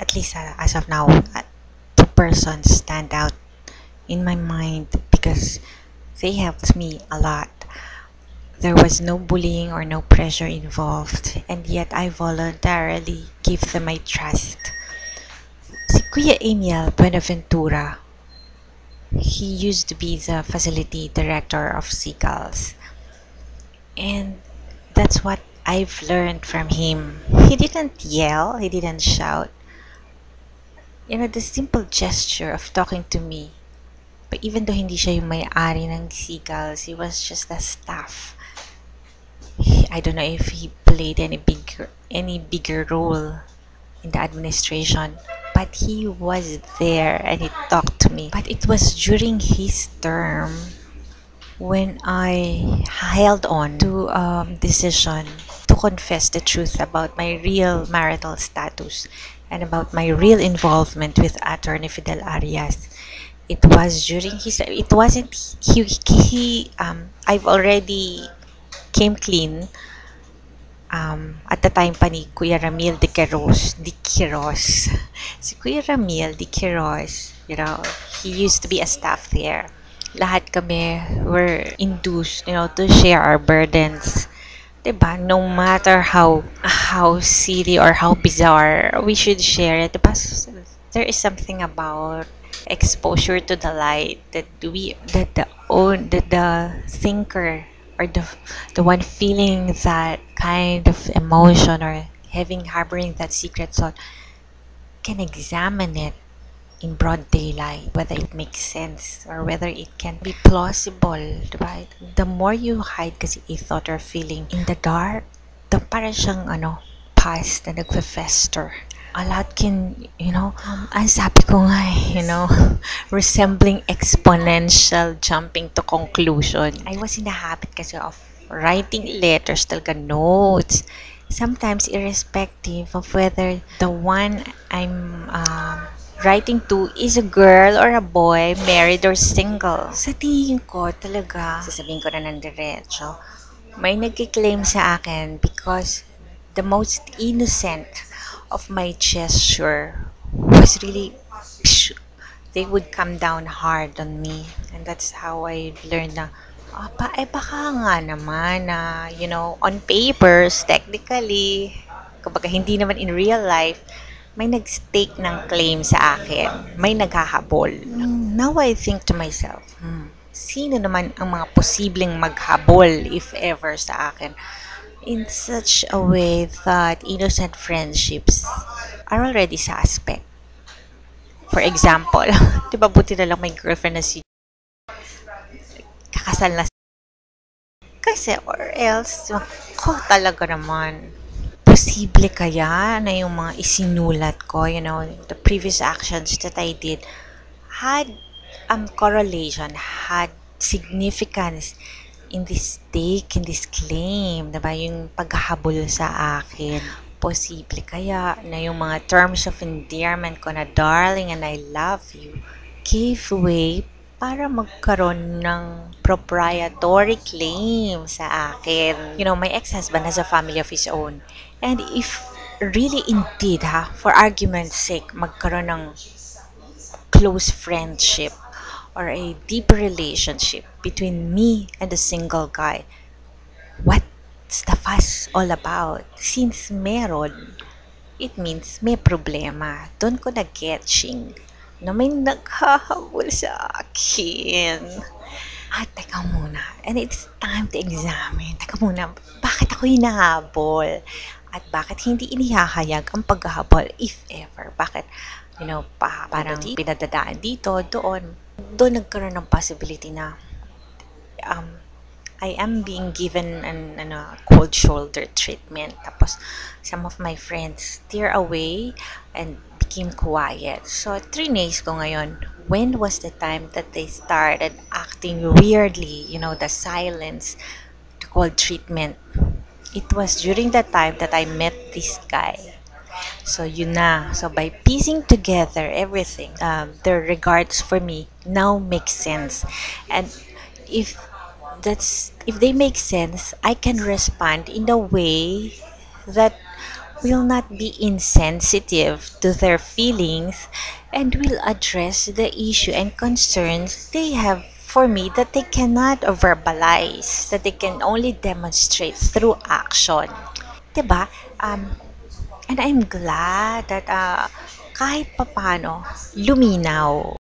at least as of now, two persons stand out in my mind because they helped me a lot. There was no bullying or no pressure involved, and yet I voluntarily gave them my trust. Si Kuya Emil Buenaventura, he used to be the facility director of Seagulls, and that's what I've learned from him. He didn't yell, he didn't shout. The simple gesture of talking to me. But even though hindi siya yung may-ari ng Seagulls, he was just a staff. I don't know if he played any bigger role in the administration, but he was there and he talked to me. But it was during his term when I held on to decision to confess the truth about my real marital status and about my real involvement with Attorney Fidel Arias. It was during his, it wasn't, I've already came clean at the time pa ni Kuya Ramil de Quiros. Si Kuya Ramil de Quiros, he used to be a staff there. Lahat kami were induced, to share our burdens. Diba? No matter how silly or how bizarre, we should share it. Diba? There is something about exposure to the light that the thinker or the one feeling that kind of emotion or harboring that secret thought can examine it in broad daylight, whether it makes sense or whether it can be plausible, right? The more you hide kasi a thought or feeling in the dark, the parang siyang past na nagfe-fester. A lot can, ang sabi ko nga, resembling exponential jumping to conclusion. I was in the habit kasi of writing letters, talaga notes, sometimes irrespective of whether the one I'm writing to is a girl or a boy, married or single. Sa tingin ko talaga, sasabihin ko na ng diretso, may nagkiklaim sa akin because the most innocent of my gesture was really, they would come down hard on me. And that's how I learned na, baka nga naman na, on papers, technically, kumbaga hindi naman in real life, may nag-stake ng claim sa akin. May naghahabol. Now I think to myself, sino naman ang mga posibleng maghabol, if ever, sa akin? In such a way that innocent friendships are already suspect. For example, di ba buti na lang may girlfriend na si kakasal na kasi or else, talaga naman. Posible kaya na yung mga isinulat ko, the previous actions that I did had correlation, had significance in this stake, in this claim, diba? Yung paghahabol sa akin. Posible kaya na yung mga terms of endearment ko na darling and I love you gave way para magkaroon ng proprietary claim sa akin. My ex-husband has a family of his own. And if really indeed, for argument's sake, magkaroon ng close friendship or a deep relationship between me and a single guy, what's the fuss all about? Since meron, it means may problema. Doon ko na-getching na may naghahabol sa akin. Teka muna. And it's time to examine. Teka muna, bakit ako hinahabol? At bakit hindi inihahayag ang paghahabol, if ever? Bakit, parang pinadadaan dito, doon. Doon nagkaroon ng possibility na I am being given a cold shoulder treatment. Tapos, some of my friends steer away and became quiet. So, trinace ko ngayon, when was the time that they started acting weirdly, the silence, the cold treatment. It was during that time that I met this guy. So, yun na. So, by piecing together everything, their regards for me now make sense. And if they make sense, I can respond in a way that will not be insensitive to their feelings and will address the issue and concerns they have for me that they cannot verbalize, that they can only demonstrate through action. 'Di ba? And I'm glad that kahit papano luminaw.